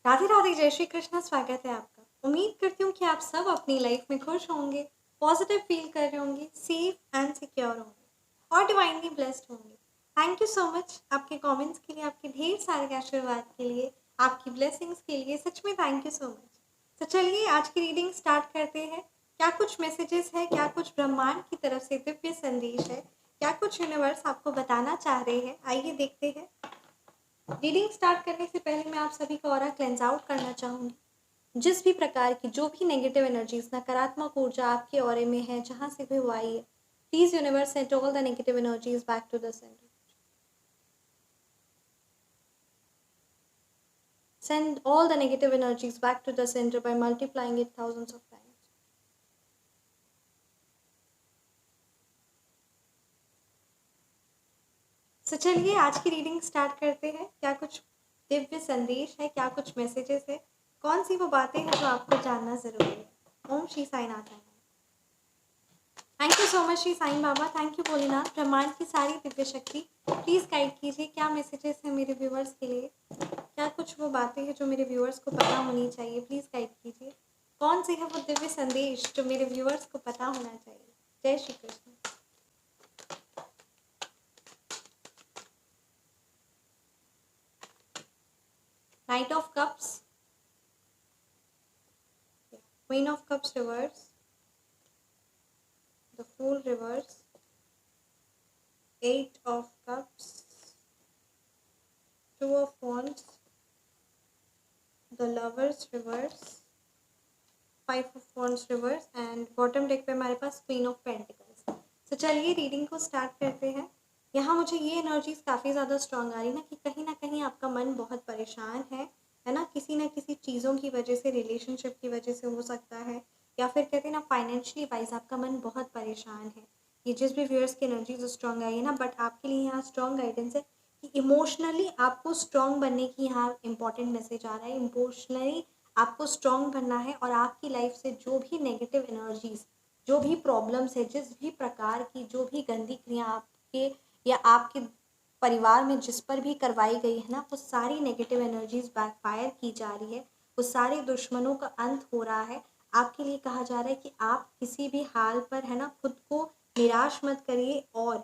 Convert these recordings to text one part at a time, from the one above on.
राधे राधे, जय श्री कृष्ण। स्वागत है आपका। उम्मीद करती हूँ कि आप सब अपनी लाइफ में खुश होंगे, पॉजिटिव फील कर रहे होंगे, सेफ एंड सिक्योर होंगे और डिवाइनली ब्लेस्ड होंगे। थैंक यू सो मच आपके कमेंट्स के लिए, आपके ढेर सारे आशीर्वाद के लिए, आपकी ब्लेसिंग्स के लिए। सच में थैंक यू सो मच। तो चलिए आज की रीडिंग स्टार्ट करते हैं। क्या कुछ मैसेजेस है, क्या कुछ ब्रह्मांड की तरफ से दिव्य संदेश है, क्या कुछ यूनिवर्स आपको बताना चाह रहे हैं, आइए देखते हैं। रीडिंग स्टार्ट करने से पहले मैं आप सभी का ऑरा क्लेंस आउट करना चाहूंगी। जिस भी प्रकार की जो भी नेगेटिव एनर्जीज, नकारात्मक ऊर्जा आपके ऑरे में है, जहां से भी वो आई है, please universe send all the negative energies back to the centre. Send all the negative energies back to the center by multiplying it thousands of times. So चलिए आज की रीडिंग स्टार्ट करते हैं। क्या कुछ दिव्य संदेश है, क्या कुछ मैसेजेस है, कौन सी वो बातें हैं जो आपको जानना जरूरी है। Om Shri Sai Nath. Thank you so much Shri Sai Baba. Thank you Bholenath. ब्रह्मांड की सारी दिव्य शक्ति प्लीज गाइड कीजिए। क्या मैसेजेस हैं मेरे व्यूअर्स के लिए, क्या कुछ वो बातें हैं जो मेरे व्यूअर्स को पता होनी चाहिए, प्लीज गाइड कीजिए। कौन से है वो दिव्य संदेश जो मेरे व्यूअर्स को पता होना चाहिए। जय Shri Krishna. Knight of cups, queen of cups reverse, the fool reverse, eight of cups, two of wands, the lovers reverse, five of wands reverse and bottom deck पे हमारे पास क्वीन ऑफ पेंटिकल्स। तो चलिए रीडिंग को स्टार्ट करते हैं। यहाँ मुझे ये एनर्जीज काफ़ी ज़्यादा स्ट्रांग आ रही है ना कहीं आपका मन बहुत परेशान है ना किसी चीज़ों की वजह से, रिलेशनशिप की वजह से हो सकता है, या फिर कहते हैं ना फाइनेंशियली वाइज आपका मन बहुत परेशान है। ये जिस भी व्यूअर्स की एनर्जीज स्ट्रांग आई है ना, बट आपके लिए यहाँ स्ट्रांग गाइडेंस है कि इमोशनली आपको स्ट्रांग बनने की यहाँ इंपॉर्टेंट मैसेज आ रहा है। इमोशनली आपको स्ट्रांग बनना है और आपकी लाइफ से जो भी नेगेटिव एनर्जीज, जो भी प्रॉब्लम्स है, जिस भी प्रकार की जो भी गंदी क्रिया आपके या आपके परिवार में जिस पर भी करवाई गई है ना, वो सारी नेगेटिव एनर्जीज बैकफायर की जा रही है। वो सारे दुश्मनों का अंत हो रहा है। आपके लिए कहा जा रहा है कि आप किसी भी हाल पर है ना खुद को निराश मत करिए और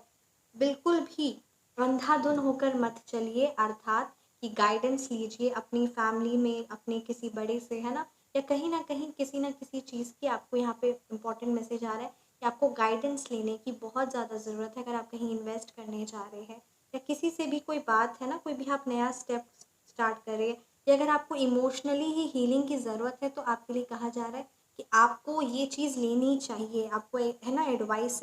बिल्कुल भी अंधाधुन होकर मत चलिए। अर्थात कि गाइडेंस लीजिए अपनी फैमिली में, अपने किसी बड़े से, है ना, या कहीं ना कहीं किसी ना किसी चीज़ की आपको यहाँ पे इम्पोर्टेंट मैसेज आ रहा है कि आपको गाइडेंस लेने की बहुत ज़्यादा ज़रूरत है। अगर आप कहीं इन्वेस्ट करने जा रहे हैं या किसी से भी कोई बात है ना, कोई भी आप नया स्टेप स्टार्ट कर रहे हैं, या अगर आपको इमोशनली ही हीलिंग की ज़रूरत है, तो आपके लिए कहा जा रहा है कि आपको ये चीज़ लेनी चाहिए। आपको है ना एडवाइस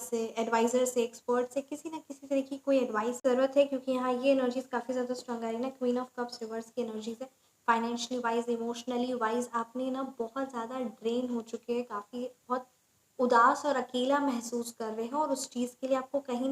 से, एडवाइजर से, एक्सपर्ट से, किसी ना किसी तरह की कोई एडवाइस ज़रूरत है, क्योंकि यहाँ ये एनर्जीज काफ़ी ज़्यादा स्ट्रॉन्ग आ रही है ना। क्वीन ऑफ कप्स रिवर्स की एनर्जीज है। फाइनेंशियली वाइज, इमोशनली वाइज आपने ना बहुत ज़्यादा ड्रेन हो चुके हैं, काफ़ी बहुत उदास और अकेला महसूस कर रहे हैं, और उस चीज़ के लिए आपको कहीं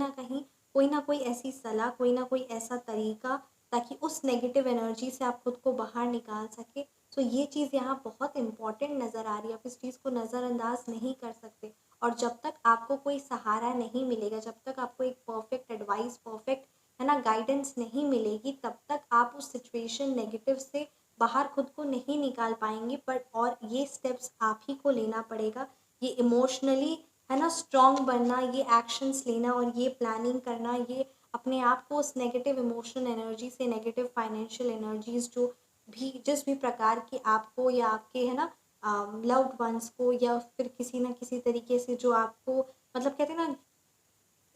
ना कोई ऐसी सलाह, कोई ना कोई ऐसा तरीका, ताकि उस नेगेटिव एनर्जी से आप खुद को बाहर निकाल सके। तो ये चीज़ यहाँ बहुत इंपॉर्टेंट नज़र आ रही है। आप इस चीज़ को नज़रअंदाज नहीं कर सकते। और जब तक आपको कोई सहारा नहीं मिलेगा, जब तक आपको एक परफेक्ट एडवाइस, परफेक्ट है ना गाइडेंस नहीं मिलेगी, तब तक आप उस सिचुएशन नेगेटिव से बाहर खुद को नहीं निकाल पाएंगे। पर और ये स्टेप्स आप ही को लेना पड़ेगा। ये इमोशनली है ना स्ट्रांग बनना, ये एक्शंस लेना और ये प्लानिंग करना, ये अपने आप को उस नेगेटिव इमोशनल एनर्जी से, नेगेटिव फाइनेंशियल एनर्जीज जो भी जिस भी प्रकार की आपको या आपके है ना लव्ड वंस को, या फिर किसी ना किसी तरीके से जो आपको, मतलब कहते हैं ना,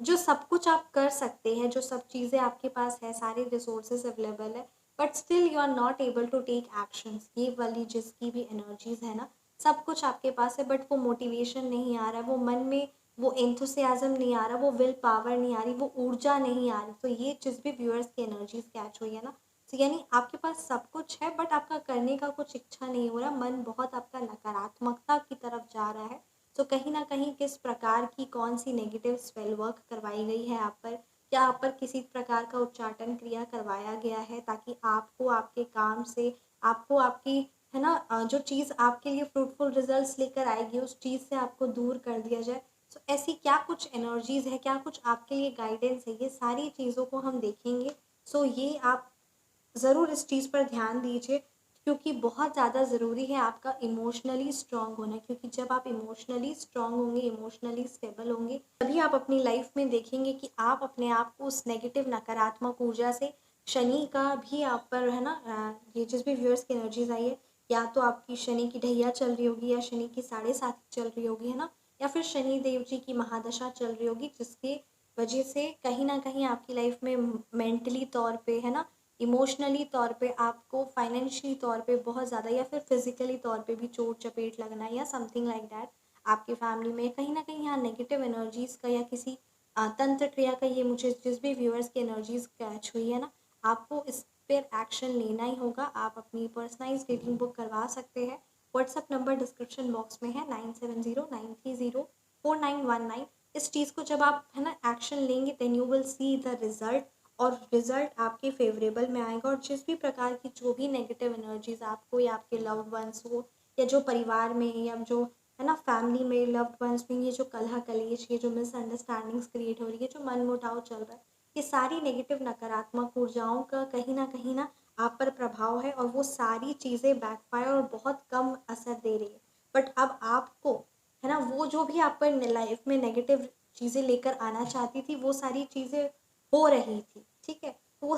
जो सब कुछ आप कर सकते हैं, जो सब चीज़ें आपके पास है, सारे रिसोर्सेज अवेलेबल है, but still you are not able to take actions. ये वाली जिसकी भी एनर्जीज है ना, सब कुछ आपके पास है, बट वो मोटिवेशन नहीं आ रहा है, वो मन में वो एंथुसियाज्म नहीं आ रहा, वो विल पावर नहीं आ रही, वो ऊर्जा नहीं आ रही। तो ये जिस भी व्यूअर्स की एनर्जीज कैच हुई है ना, तो यानी आपके पास सब कुछ है, बट आपका करने का कुछ इच्छा नहीं हो रहा, मन बहुत आपका नकारात्मकता की तरफ जा रहा है। तो कहीं ना कहीं किस प्रकार की कौन सी नेगेटिव स्पेल वर्क करवाई गई है आप पर, क्या आप पर किसी प्रकार का उच्चाटन क्रिया करवाया गया है, ताकि आपको आपके काम से, आपको आपकी है ना जो चीज़ आपके लिए फ्रूटफुल रिजल्ट्स लेकर आएगी, उस चीज़ से आपको दूर कर दिया जाए। सो ऐसी क्या कुछ एनर्जीज है, क्या कुछ आपके लिए गाइडेंस है, ये सारी चीज़ों को हम देखेंगे। सो ये आप ज़रूर इस चीज़ पर ध्यान दीजिए, क्योंकि बहुत ज़्यादा ज़रूरी है आपका इमोशनली स्ट्रांग होना, क्योंकि जब आप इमोशनली स्ट्रांग होंगे, इमोशनली स्टेबल होंगे, तभी आप अपनी लाइफ में देखेंगे कि आप अपने आप को उस नेगेटिव नकारात्मक ऊर्जा से, शनि का भी आप पर है ना, ये जिस भी व्यूअर्स की एनर्जीज आई है, या तो आपकी शनि की ढैया चल रही होगी, या शनि की 7.5 चल रही होगी, है ना, या फिर शनि देव जी की महादशा चल रही होगी, जिसके वजह से कहीं ना कहीं आपकी लाइफ में मेंटली तौर पे, है ना, इमोशनली तौर पे, आपको फाइनेंशियली तौर पे बहुत ज़्यादा, या फिर फिजिकली तौर पे भी चोट चपेट लगना, या समथिंग लाइक दैट, आपकी फैमिली में कहीं ना कहीं यहाँ नेगेटिव एनर्जीज का, या किसी तंत्र क्रिया का, ये मुझे जिस भी व्यूअर्स की एनर्जीज कैच हुई है ना, आपको इस पर एक्शन लेना ही होगा। आप अपनी पर्सनलाइज रीडिंग बुक करवा सकते हैं। व्हाट्सअप नंबर डिस्क्रिप्शन बॉक्स में है, 9709304919। इस चीज़ को जब आप है ना एक्शन लेंगे, then you will see the result, और रिजल्ट आपके फेवरेबल में आएगा। और जिस भी प्रकार की जो भी नेगेटिव एनर्जीज आपको, या आपके लव्ड वंस हो, या जो परिवार में, या जो है ना फैमिली में लव्ड वंस में, ये जो कलह कलेश, ये जो मिसअंडरस्टैंडिंग्स क्रिएट हो रही है, जो मन मुटाव चल रहा है, ये सारी नेगेटिव नकारात्मक ऊर्जाओं का कहीं ना आप पर प्रभाव है, और वो सारी चीज़ें बैकफायर और बहुत कम असर दे रही है। बट अब आपको है ना, वो जो भी आप पर लाइफ में नेगेटिव चीज़ें लेकर आना चाहती थी, वो सारी चीज़ें हो रही थी, ठीक है, तो वो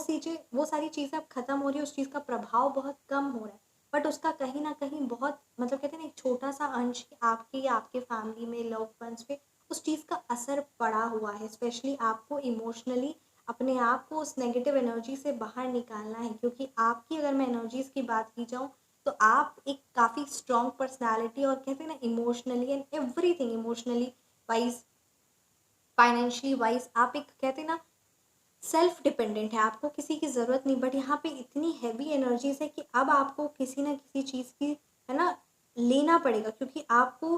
सारी चीज़ें अब खत्म हो रही है, उस चीज़ का प्रभाव बहुत कम हो रहा है। बट उसका कहीं ना कहीं बहुत, मतलब कहते हैं ना, एक छोटा सा अंश आपके या आपके फैमिली में लव वंस पे उस चीज़ का असर पड़ा हुआ है। स्पेशली आपको इमोशनली अपने आप को उस नेगेटिव एनर्जी से बाहर निकालना है, क्योंकि आपकी, अगर मैं एनर्जीज की बात की जाऊँ, तो आप एक काफ़ी स्ट्रॉन्ग पर्सनैलिटी, और कहते हैं ना emotionally and everything, emotionally wise, financially wise, आप एक कहते हैं ना सेल्फ डिपेंडेंट है, आपको किसी की ज़रूरत नहीं। बट यहाँ पे इतनी हैवी एनर्जीज है कि अब आपको किसी ना किसी चीज़ की, है ना, लेना पड़ेगा, क्योंकि आपको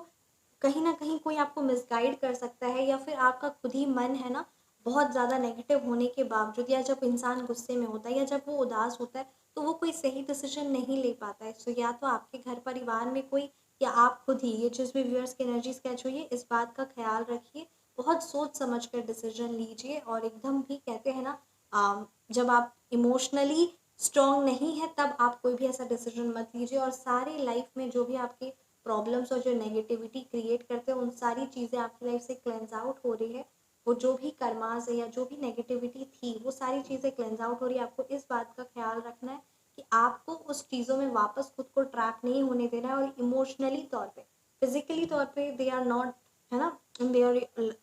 कहीं ना कहीं कोई आपको मिसगाइड कर सकता है, या फिर आपका खुद ही मन है ना बहुत ज़्यादा नेगेटिव होने के बावजूद, या जब इंसान गुस्से में होता है, या जब वो उदास होता है, तो वो कोई सही डिसीजन नहीं ले पाता है। सो या तो आपके घर परिवार में कोई, या आप खुद ही, ये जिस भी व्यूअर्स की एनर्जीज कैच हुई है, इस बात का ख्याल रखिए, बहुत सोच समझ कर डिसीजन लीजिए। और एकदम भी कहते हैं ना, जब आप इमोशनली स्ट्रॉन्ग नहीं है, तब आप कोई भी ऐसा डिसीजन मत लीजिए। और सारे लाइफ में जो भी आपके प्रॉब्लम्स और जो नेगेटिविटी क्रिएट करते हैं, उन सारी चीज़ें आपकी लाइफ से क्लेंस आउट हो रही है। वो जो भी कर्मास है, या जो भी नेगेटिविटी थी, वो सारी चीज़ें क्लेंस आउट हो रही है। आपको इस बात का ख्याल रखना है कि आपको उस चीज़ों में वापस खुद को ट्रैप नहीं होने देना है। और इमोशनली तौर पे, फिजिकली तौर पे दे आर नॉट, है ना, इन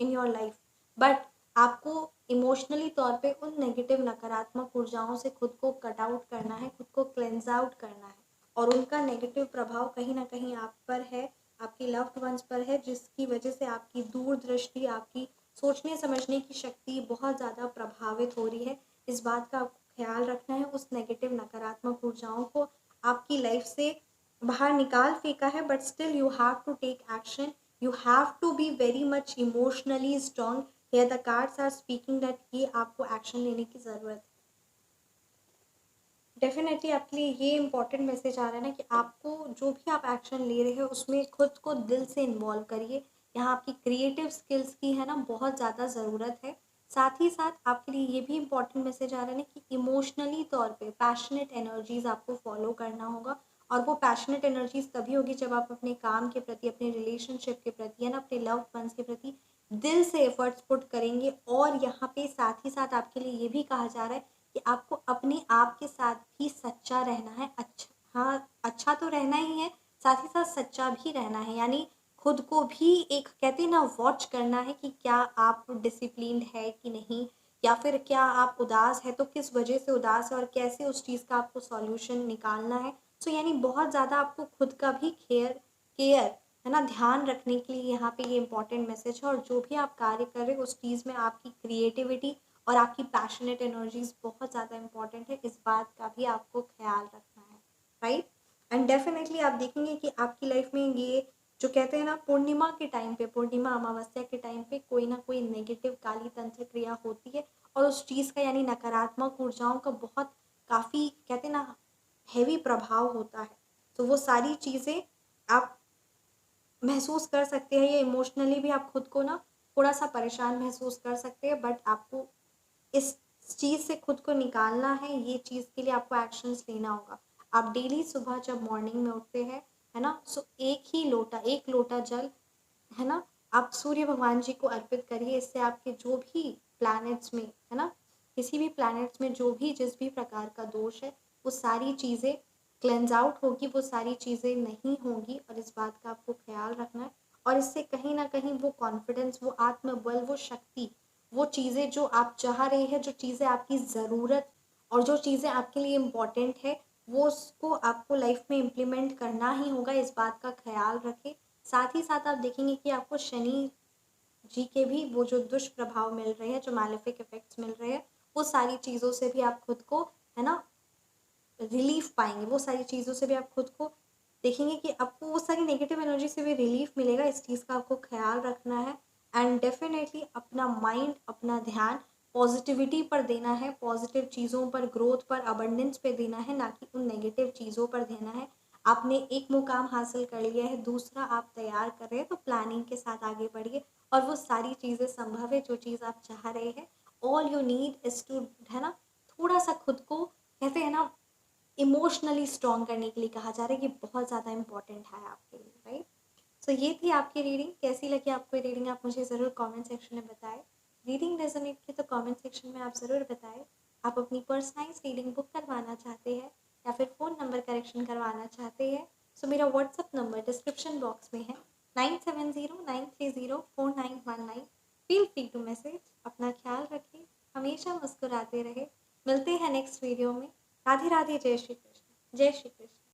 योर लाइफ, बट आपको इमोशनली तौर पे उन नेगेटिव नकारात्मक ऊर्जाओं से खुद को कट आउट करना है, खुद को क्लेंस आउट करना है। और उनका नेगेटिव प्रभाव कहीं ना कहीं आप पर है, आपके लव्ड वंस पर है, जिसकी वजह से आपकी दूरदृष्टि, आपकी सोचने समझने की शक्ति बहुत ज़्यादा प्रभावित हो रही है। इस बात का आपको ख्याल रखना है। उस नेगेटिव नकारात्मक ऊर्जाओं को आपकी लाइफ से बाहर निकाल फेंका है, but still you have to take action, you have to be very much emotionally strong. Here the cards are speaking that ये आपको एक्शन लेने की ज़रूरत है। डेफिनेटली आपके लिए ये इंपॉर्टेंट मैसेज आ रहा है ना, कि आपको जो भी आप एक्शन ले रहे हो, उसमें खुद को दिल से इन्वॉल्व करिए। यहाँ आपकी क्रिएटिव स्किल्स की है ना बहुत ज़्यादा ज़रूरत है। साथ ही साथ आपके लिए ये भी इंपॉर्टेंट मैसेज आ रहा है ना, कि इमोशनली तौर पे पैशनेट एनर्जीज आपको फॉलो करना होगा। और वो पैशनेट एनर्जीज तभी होगी जब आप अपने काम के प्रति, अपने रिलेशनशिप के प्रति, है ना, अपने लव्ड वंस के प्रति दिल से एफर्ट्स पुट करेंगे। और यहाँ पे साथ ही साथ आपके लिए ये भी कहा जा रहा है कि आपको अपने आप के साथ भी सच्चा रहना है। अच्छा, हाँ, अच्छा तो रहना ही है, साथ ही साथ सच्चा भी रहना है। यानी खुद को भी एक कहते हैं ना वॉच करना है, कि क्या आप डिसिप्लिन्ड है कि नहीं, या फिर क्या आप उदास है तो किस वजह से उदास है, और कैसे उस चीज़ का आपको सॉल्यूशन निकालना है। सो यानी बहुत ज़्यादा आपको खुद का भी केयर केयर है ना, ध्यान रखने के लिए यहाँ पे ये इंपॉर्टेंट मैसेज है। और जो भी आप कार्य कर रहे हो, उस चीज़ में आपकी क्रिएटिविटी और आपकी पैशनेट एनर्जीज बहुत ज़्यादा इंपॉर्टेंट है। इस बात का भी आपको ख्याल रखना है, राइट। एंड डेफिनेटली आप देखेंगे कि आपकी लाइफ में ये जो कहते हैं ना, पूर्णिमा के टाइम पे, पूर्णिमा अमावस्या के टाइम पे कोई ना कोई नेगेटिव काली तंत्र क्रिया होती है। और उस चीज़ का, यानी नकारात्मक ऊर्जाओं का बहुत काफ़ी कहते हैं ना हैवी प्रभाव होता है। तो वो सारी चीज़ें आप महसूस कर सकते हैं, या इमोशनली भी आप खुद को ना थोड़ा सा परेशान महसूस कर सकते हैं। बट आपको इस चीज़ से खुद को निकालना है, ये चीज़ के लिए आपको एक्शंस लेना होगा। आप डेली सुबह जब मॉर्निंग में उठते हैं, है ना, सो एक लोटा जल, है ना, आप सूर्य भगवान जी को अर्पित करिए। इससे आपके जो भी प्लैनेट्स में, है ना, किसी भी प्लैनेट्स में जो भी जिस भी प्रकार का दोष है, वो सारी चीज़ें क्लेंज आउट होगी, वो सारी चीज़ें नहीं होंगी, और इस बात का आपको ख्याल रखना है। और इससे कहीं ना कहीं वो कॉन्फिडेंस, वो आत्मबल, वो शक्ति, वो चीज़ें जो आप चाह रहे हैं, जो चीज़ें आपकी ज़रूरत और जो चीज़ें आपके लिए इम्पॉर्टेंट है, वो उसको आपको लाइफ में इम्प्लीमेंट करना ही होगा। इस बात का ख्याल रखें। साथ ही साथ आप देखेंगे कि आपको शनि जी के भी वो जो दुष्प्रभाव मिल रहे हैं, जो मैलेफिक इफेक्ट्स मिल रहे हैं, वो सारी चीज़ों से भी आप खुद को, है ना, रिलीफ पाएंगे। वो सारी चीज़ों से भी आप खुद को देखेंगे कि आपको वो सारी नेगेटिव एनर्जी से भी रिलीफ मिलेगा। इस चीज़ का आपको ख्याल रखना है। एंड डेफिनेटली अपना माइंड, अपना ध्यान पॉजिटिविटी पर देना है, पॉजिटिव चीज़ों पर, ग्रोथ पर, अबंडेंस पे देना है, ना कि उन नेगेटिव चीज़ों पर देना है। आपने एक मुकाम हासिल कर लिया है, दूसरा आप तैयार कर रहे हैं, तो प्लानिंग के साथ आगे बढ़िए और वो सारी चीज़ें संभव है जो चीज़ आप चाह रहे हैं। All you need is to, है ना, थोड़ा सा खुद को, कहते हैं ना, इमोशनली स्ट्रॉन्ग करने के लिए कहा जा रहा है। ये बहुत ज़्यादा इंपॉर्टेंट है आपके लिए, राइट। सो ये थी आपकी रीडिंग। कैसी लगी आपको ये रीडिंग, आप मुझे ज़रूर कमेंट सेक्शन में बताएं। रीडिंग रेजोनेट की तो कमेंट सेक्शन में आप ज़रूर बताएं। आप अपनी पर्सनलाइज रीडिंग बुक करवाना चाहते हैं या फिर फ़ोन नंबर करेक्शन करवाना चाहते हैं, सो मेरा व्हाट्सअप नंबर डिस्क्रिप्शन बॉक्स में है, 9709304919। Feel free to message. अपना ख्याल रखें, हमेशा मुस्कुराते रहे। मिलते हैं नेक्स्ट वीडियो में। राधे राधे, जय श्री कृष्ण, जय श्री कृष्ण।